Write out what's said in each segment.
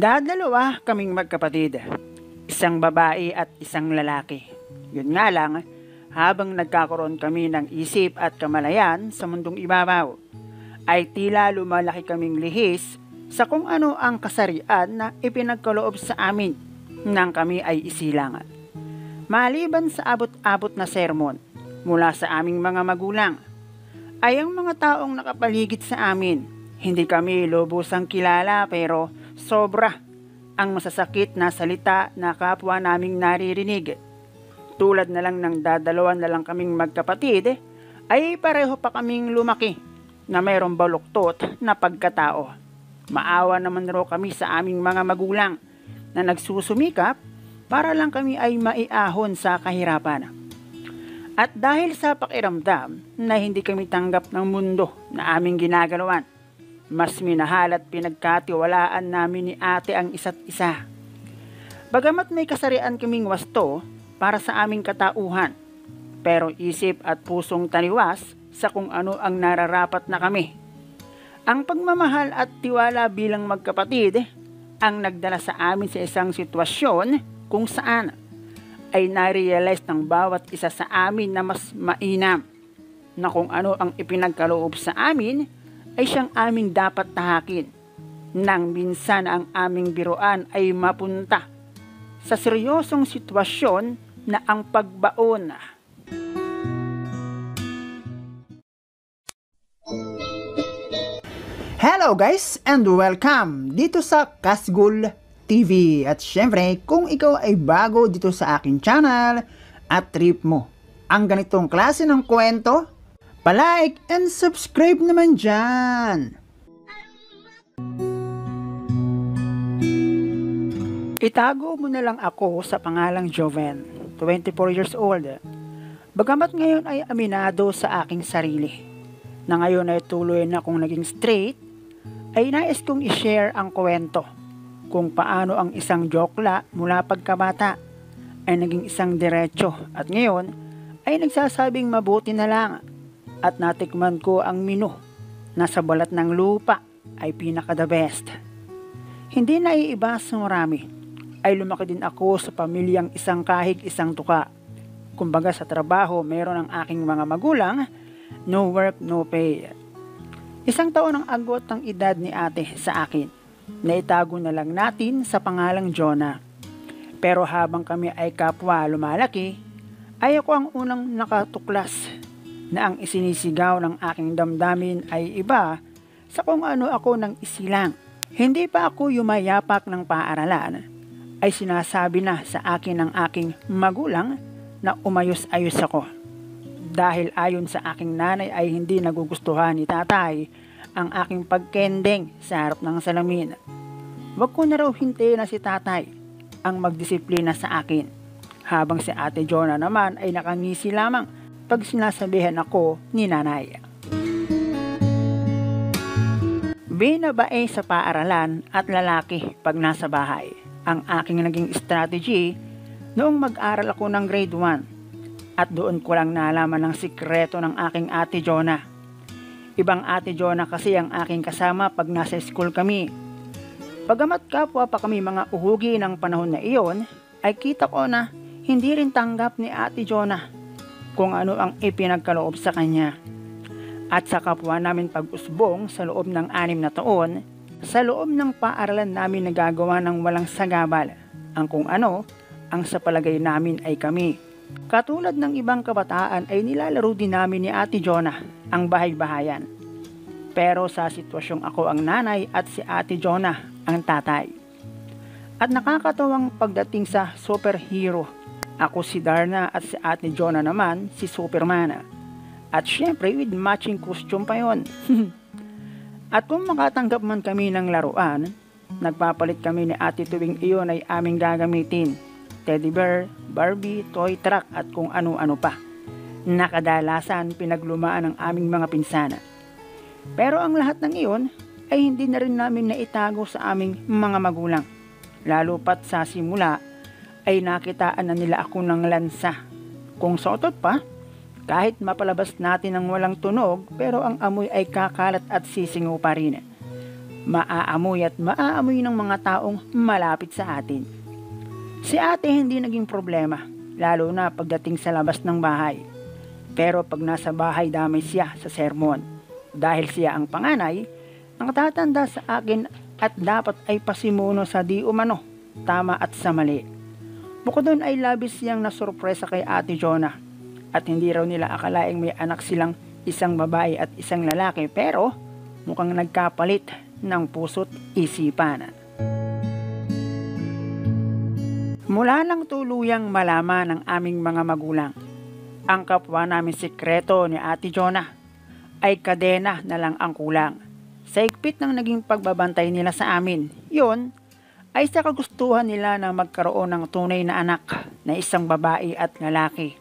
Dadalawa kaming magkapatid, isang babae at isang lalaki. Yun nga lang, habang nagkakaroon kami ng isip at kamalayan sa mundong ibabaw, ay tila lumalaki kaming lihis sa kung ano ang kasarian na ipinagkaloob sa amin nang kami ay isilang. Maliban sa abot-abot na sermon mula sa aming mga magulang, ay ang mga taong nakapaligid sa amin, hindi kami lubusang kilala pero sobra ang masasakit na salita na kapwa naming naririnig. Tulad na lang ng dadalawan na lang kaming magkapatid, ay pareho pa kaming lumaki na mayroong baluktot na pagkatao. Maawa naman raw kami sa aming mga magulang na nagsusumikap para lang kami ay maiahon sa kahirapan. At dahil sa pakiramdam na hindi kami tanggap ng mundo na aming ginagalawan, mas minahal at pinagkatiwalaan namin ni ate ang isa't isa. Bagamat may kasarian kaming wasto para sa aming katauhan, pero isip at pusong taliwas sa kung ano ang nararapat na kami. Ang pagmamahal at tiwala bilang magkapatid ang nagdala sa amin sa isang sitwasyon kung saan ay na-realize ng bawat isa sa amin na mas mainam na kung ano ang ipinagkaloob sa amin ay siyang aming dapat tahakin nang minsan ang aming biruan ay mapunta sa seryosong sitwasyon na ang pagbaon. Hello guys and welcome dito sa Kasgul TV. At syempre, kung ikaw ay bago dito sa aking channel at trip mo ang ganitong klase ng kwento, palike and subscribe naman dyan. Itago mo na lang ako sa pangalang Joven, 24 years old. Bagamat ngayon ay aminado sa aking sarili na ngayon ay tuloy na akong naging straight, ay nais kong i-share ang kwento kung paano ang isang jokla mula pagkabata ay naging isang diretso at ngayon ay nagsasabing mabuti na lang at natikman ko ang menu na sa balat ng lupa ay pinaka the best. Hindi naiiba sa marami, ay lumaki din ako sa pamilyang isang kahig isang tuka. Kumbaga sa trabaho meron ang aking mga magulang, no work no pay. Isang taon ang agot ng edad ni ate sa akin. Naitago na lang natin sa pangalang Jonah. Pero habang kami ay kapwa lumalaki, ay ako ang unang nakatuklas na ang isinisigaw ng aking damdamin ay iba sa kung ano ako ng isilang. Hindi pa ako yumayapak ng paaralan, ay sinasabi na sa akin ng aking magulang na umayos-ayos ako. Dahil ayon sa aking nanay ay hindi nagugustuhan ni tatay ang aking pagkendeng sa harap ng salamin. Wag ko na raw hintayin na si tatay ang magdisiplina sa akin, habang si ate Jonah naman ay nakangisi lamang pag sinasabihan ako ni nanay. Binabae sa paaralan at lalaki pag nasa bahay ang aking naging strategy noong mag-aral ako ng grade 1, at doon ko lang nalaman ng sikreto ng aking ate Jonah. Ibang ate Jonah kasi ang aking kasama pag nasa school kami. Bagamat kapwa pa kami mga uhugi ng panahon na iyon, ay kita ko na hindi rin tanggap ni ate Jonah kung ano ang ipinagkaloob sa kanya. At sa kapwa namin pag-usbong sa loob ng 6 na taon, sa loob ng paaralan namin nagagawa ng walang sagabal ang kung ano ang sa palagay namin ay kami. Katulad ng ibang kabataan ay nilalaro din namin ni ate Jonah ang bahay-bahayan. Pero sa sitwasyong ako ang nanay at si ate Jonah ang tatay. At nakakatawang pagdating sa superhero, ako si Darna at si ate Jonah naman si Superman. At syempre with matching costume pa yon. At kung makatanggap man kami ng laruan, nagpapalit kami ni ate tuwing iyon ay aming gagamitin. Teddy bear, Barbie, toy truck at kung ano-ano pa. Nakadalasan pinaglumaan ng aming mga pinsana. Pero ang lahat ng iyon ay hindi na rin namin naitago sa aming mga magulang. Lalo pat sa simula ay nakitaan na nila ako ng lansa. Kung sa otot pa, kahit mapalabas natin ng walang tunog pero ang amoy ay kakalat at sisingaw pa rin. Maaamoy at maaamoy ng mga taong malapit sa atin. Si ate hindi naging problema, lalo na pagdating sa labas ng bahay. Pero pag nasa bahay damay siya sa sermon. Dahil siya ang panganay, nakatatanda sa akin at dapat ay pasimuno sa di umano, tama at sa mali. Bukod doon ay labis siyang nasurpresa kay Ate Jonah. At hindi raw nila akalaing may anak silang isang babae at isang lalaki, pero mukhang nagkapalit ng puso't isipan. Mula lang tuluyang malaman ng aming mga magulang, ang kapwa namin sikreto ni Ate Jonah ay kadena na lang ang kulang. Sa higpit ng naging pagbabantay nila sa amin, yun ay sa kagustuhan nila na magkaroon ng tunay na anak na isang babae at lalaki.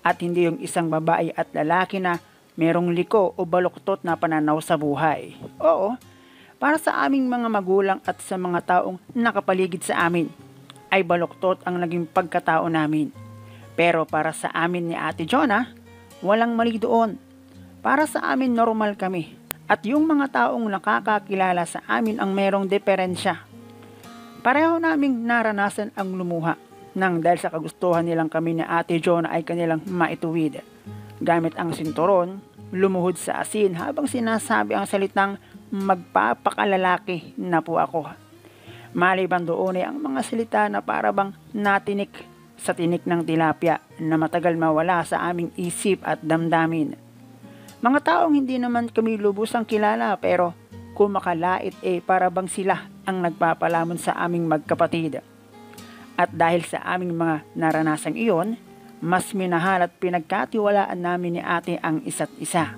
At hindi yung isang babae at lalaki na merong liko o baluktot na pananaw sa buhay. Oo, para sa aming mga magulang at sa mga taong nakapaligid sa amin, ay baluktot ang naging pagkatao namin. Pero para sa amin ni Ate Jonah, walang mali doon. Para sa amin normal kami. At yung mga taong nakakakilala sa amin ang merong diferensya. Pareho naming naranasan ang lumuha nang dahil sa kagustuhan nilang kami ni Ate Jonah ay kanilang maituwid. Gamit ang sinturon, lumuhod sa asin habang sinasabi ang salitang magpapakalalaki na po ako. Maliban doon ay ang mga salita na parabang natinik sa tinik ng tilapia na matagal mawala sa aming isip at damdamin. Mga taong hindi naman kami lubusang kilala pero kung makalait parabang sila ang nagpapalamon sa aming magkapatid. At dahil sa aming mga naranasang iyon, mas minahal at pinagkatiwalaan namin ni ate ang isa't isa.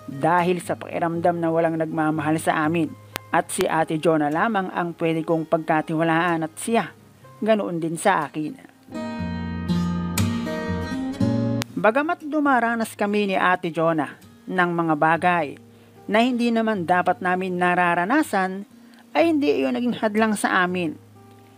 Dahil sa pakiramdam na walang nagmamahal sa amin. At si Ate Jonah lamang ang pwede kong pagkatiwalaan at siya, ganoon din sa akin. Bagamat dumaranas kami ni Ate Jonah ng mga bagay na hindi naman dapat namin nararanasan, ay hindi iyon naging hadlang sa amin.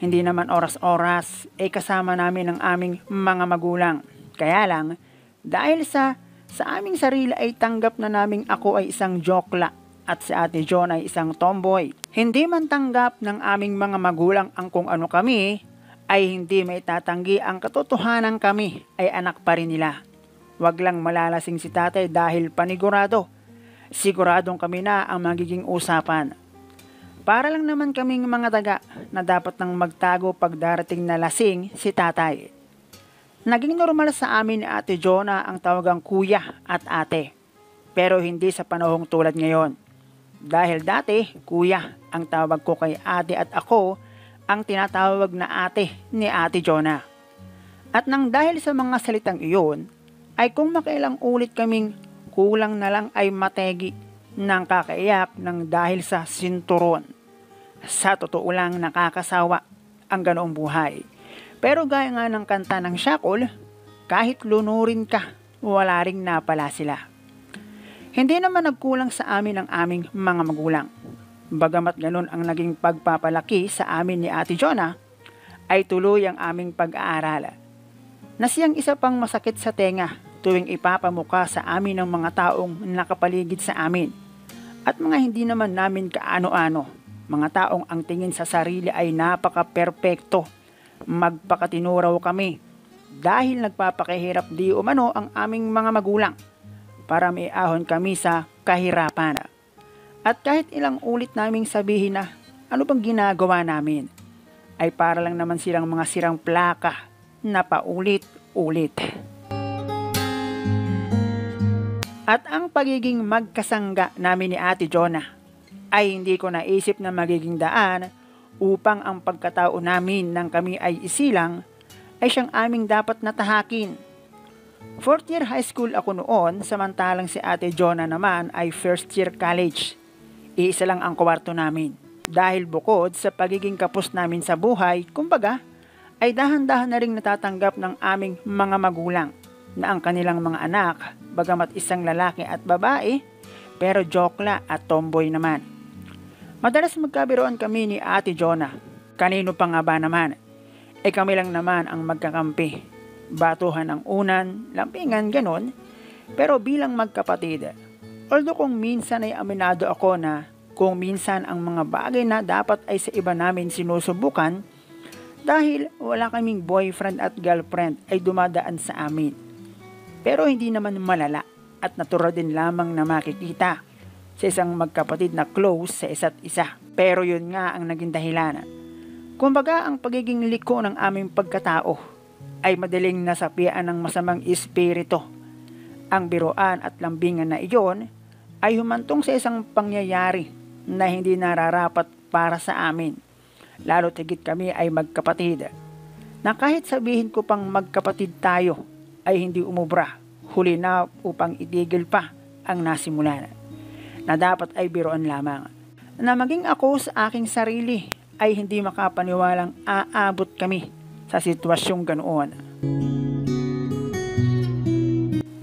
Hindi naman oras-oras ay kasama namin ang aming mga magulang. Kaya lang, dahil sa aming sarili ay tanggap na naming ako ay isang jokla at si Ate Jonah ay isang tomboy. Hindi man tanggap ng aming mga magulang ang kung ano kami, ay hindi may tatanggi ang katotohanan kami ay anak pa rin nila. Wag lang malalasing si tatay dahil panigurado. Siguradong kami na ang magiging usapan. Para lang naman kaming mga daga na dapat nang magtago pag darating na lasing si tatay. Naging normal sa amin ni Ate Jonah ang tawagang kuya at ate. Pero hindi sa panahong tulad ngayon. Dahil dati, kuya ang tawag ko kay ate at ako ang tinatawag na ate ni Ate Jonah. At nang dahil sa mga salitang iyon, ay kung makailang ulit kaming kulang na lang ay mategi ng kakaiyak ng dahil sa sinturon. Sa totoo lang nakakasawa ang ganoong buhay. Pero gaya nga ng kanta ng Shackle, kahit lunurin ka, wala ring napala sila. Hindi naman nagkulang sa amin ang aming mga magulang. Bagamat ganun ang naging pagpapalaki sa amin ni Ate Jonah, ay tuloy ang aming pag-aaral. Na siyang isa pang masakit sa tenga tuwing ipapamuka sa amin ng mga taong nakapaligid sa amin. At mga hindi naman namin kaano-ano, mga taong ang tingin sa sarili ay napaka-perpekto. Magpakatinuraw kami dahil nagpapakahirap di umano ang aming mga magulang para maiahon kami sa kahirapan. At kahit ilang ulit naming sabihin na ano bang ginagawa namin, ay para lang naman silang mga sirang plaka na paulit-ulit. At ang pagiging magkasangga namin ni Ate Jonah ay hindi ko naisip na magiging daan upang ang pagkatao namin nang kami ay isilang ay siyang aming dapat natahakin. 4th year high school ako noon, samantalang si Ate Jonah naman ay 1st year college. Iisa lang ang kwarto namin. Dahil bukod sa pagiging kapos namin sa buhay, kumbaga, ay dahan-dahan na ring natatanggap ng aming mga magulang na ang kanilang mga anak, bagamat isang lalaki at babae, pero jokla at tomboy naman. Madalas magkabiroan kami ni Ate Jonah. Kanino pa nga ba naman? Kami lang naman ang magkakampi. Batuhan ng unan, lampingan, ganon. Pero bilang magkapatid, although kung minsan ay aminado ako na Kung minsan ang mga bagay na dapat ay sa iba namin sinusubukan, dahil wala kaming boyfriend at girlfriend ay dumadaan sa amin. Pero hindi naman malala at natural din lamang na makikita sa isang magkapatid na close sa isa't isa. Pero yun nga ang naging dahilan. Kumbaga ang pagiging liko ng aming pagkatao ay madaling nasapian ng masamang espiritu. Ang biruan at lambingan na iyon ay humantong sa isang pangyayari na hindi nararapat para sa amin. Lalo't higit kami ay magkapatid. Na kahit sabihin ko pang magkapatid tayo ay hindi umubra. Huli na upang itigil pa ang nasimulan. Na dapat ay biruan lamang. Na maging ako sa aking sarili ay hindi makapaniwalang aabot kami sa sitwasyong ganoon.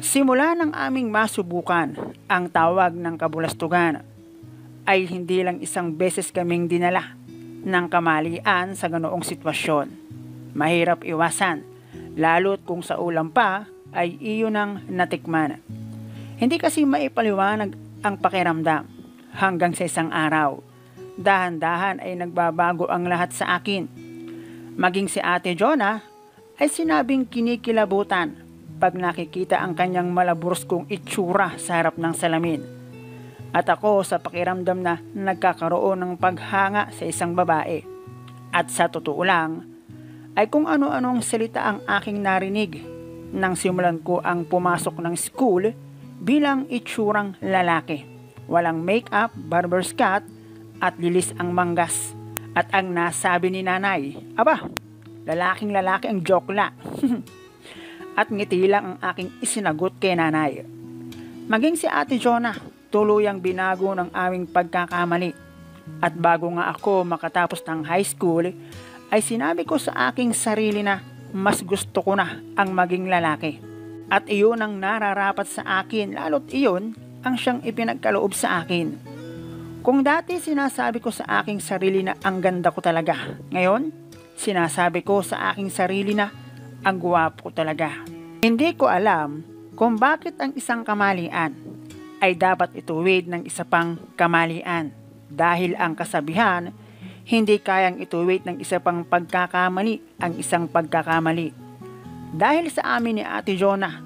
Simula ng aming masubukan ang tawag ng kabulastugan ay hindi lang isang beses kaming dinala ng kamalian sa ganoong sitwasyon. Mahirap iwasan, lalo't kung sa ulam pa ay iyon ang natikman. Hindi kasi maipaliwanag ang pakiramdam hanggang sa isang araw. Dahan-dahan ay nagbabago ang lahat sa akin. Maging si Ate Jonah ay sinabing kinikilabutan pag nakikita ang kanyang malaburskong itsura sa harap ng salamin. At ako sa pakiramdam na nagkakaroon ng paghanga sa isang babae. At sa totoo lang, ay kung ano-anong salita ang aking narinig nang simulan ko ang pumasok ng school bilang itsurang lalaki. Walang make-up, barber's cut, at lilis ang manggas. At ang nasabi ni nanay, aba, lalaking lalaki ang jokla. At ngiti lang ang aking isinagot kay nanay. Maging si Ate Jonah, tuluyang binago ng aming pagkakamali. At bago nga ako makatapos ng high school, ay sinabi ko sa aking sarili na mas gusto ko na ang maging lalaki. At iyon ang nararapat sa akin, lalo't iyon ang siyang ipinagkaloob sa akin. Kung dati sinasabi ko sa aking sarili na ang ganda ko talaga, ngayon sinasabi ko sa aking sarili na ang gwapo ko talaga. Hindi ko alam kung bakit ang isang kamalian ay dapat ituwid ng isa pang kamalian. Dahil ang kasabihan, hindi kayang ituwid ng isa pang pagkakamali ang isang pagkakamali. Dahil sa amin ni Ate Jonah,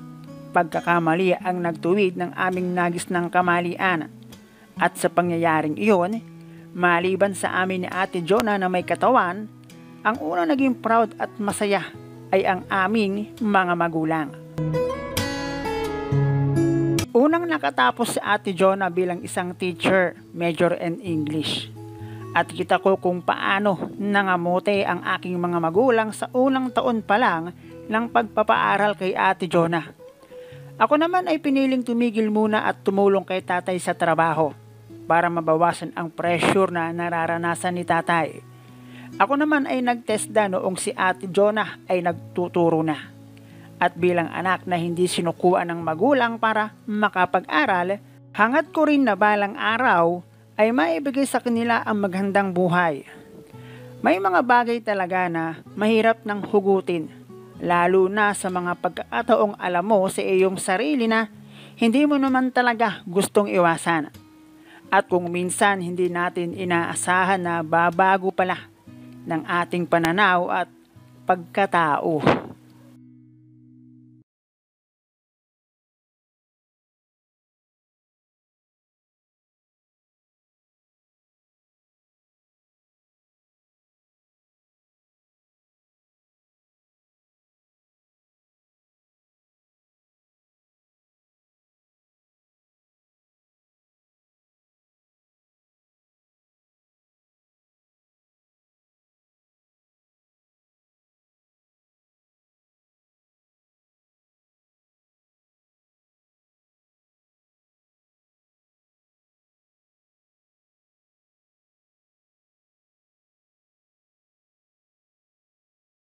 pagkakamali ang nagtuwid ng aming nagis ng kamalian. At sa pangyayaring iyon, maliban sa amin ni Ate Jonah na may katawan, ang unang naging proud at masaya ay ang aming mga magulang. Unang nakatapos si Ate Jonah bilang isang teacher, major in English. At kita ko kung paano nangamote ang aking mga magulang sa unang taon pa lang ng pagpapaaral kay Ate Jonah. Ako naman ay piniling tumigil muna at tumulong kay tatay sa trabaho para mabawasan ang pressure na nararanasan ni tatay. Ako naman ay nagtesda noong si Ate Jonah ay nagtuturo na. At bilang anak na hindi sinukuan ng magulang para makapag-aral, hangat ko rin na balang araw ay maibigay sa kanila ang magandang buhay. May mga bagay talaga na mahirap nang hugutin, lalo na sa mga pagkakataong alam mo sa iyong sarili na hindi mo naman talaga gustong iwasan. At kung minsan hindi natin inaasahan na babago pala ng ating pananaw at pagkatao.